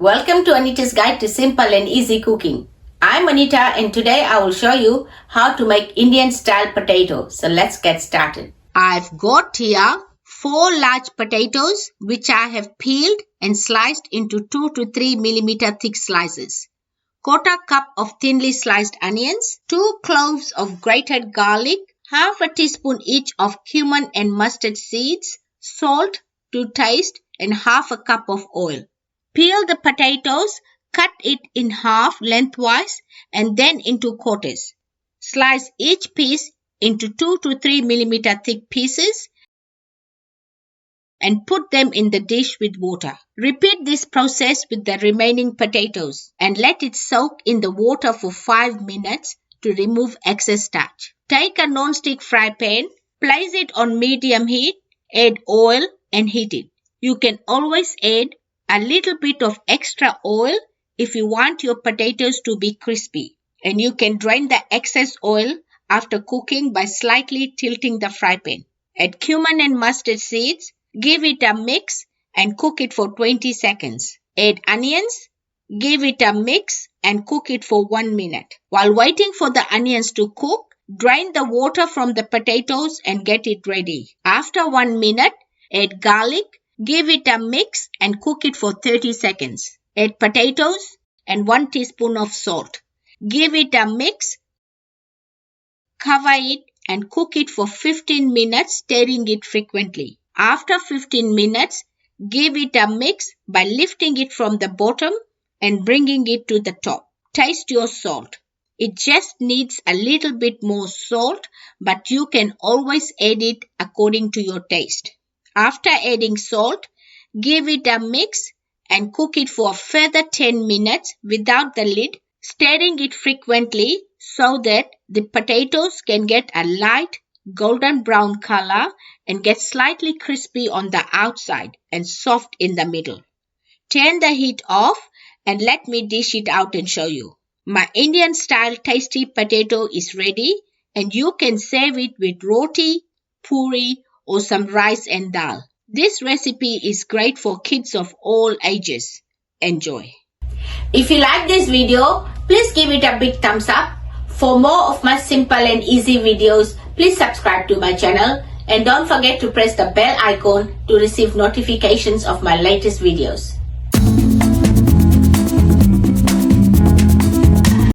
Welcome to Anita's Guide to Simple and Easy Cooking. I'm Anita and today I will show you how to make Indian style potato. So let's get started. I've got here 4 large potatoes which I have peeled and sliced into 2 to 3 millimeter thick slices. 1/4 cup of thinly sliced onions, 2 cloves of grated garlic, half a teaspoon each of cumin and mustard seeds, salt to taste and half a cup of oil. Peel the potatoes, cut it in half lengthwise and then into quarters. Slice each piece into 2 to 3 millimeter thick pieces and put them in the dish with water. Repeat this process with the remaining potatoes and let it soak in the water for 5 minutes to remove excess starch. Take a non-stick fry pan, place it on medium heat, add oil and heat it. You can always add a little bit of extra oil if you want your potatoes to be crispy, and you can drain the excess oil after cooking by slightly tilting the fry pan. Add cumin and mustard seeds, give it a mix and cook it for 20 seconds. Add onions, give it a mix and cook it for 1 minute. While waiting for the onions to cook, drain the water from the potatoes and get it ready. After 1 minute, add garlic, give it a mix and cook it for 30 seconds. Add potatoes and 1 teaspoon of salt. Give it a mix, cover it and cook it for 15 minutes, stirring it frequently. After 15 minutes, give it a mix by lifting it from the bottom and bringing it to the top. Taste your salt. It just needs a little bit more salt, but you can always add it according to your taste. After adding salt, give it a mix and cook it for a further 10 minutes without the lid, stirring it frequently so that the potatoes can get a light golden brown color and get slightly crispy on the outside and soft in the middle. Turn the heat off and let me dish it out and show you. My Indian style tasty potato is ready and you can serve it with roti, puri or some rice and dal. This recipe is great for kids of all ages. Enjoy. If you like this video, please give it a big thumbs up. For more of my simple and easy videos, please subscribe to my channel and don't forget to press the bell icon to receive notifications of my latest videos.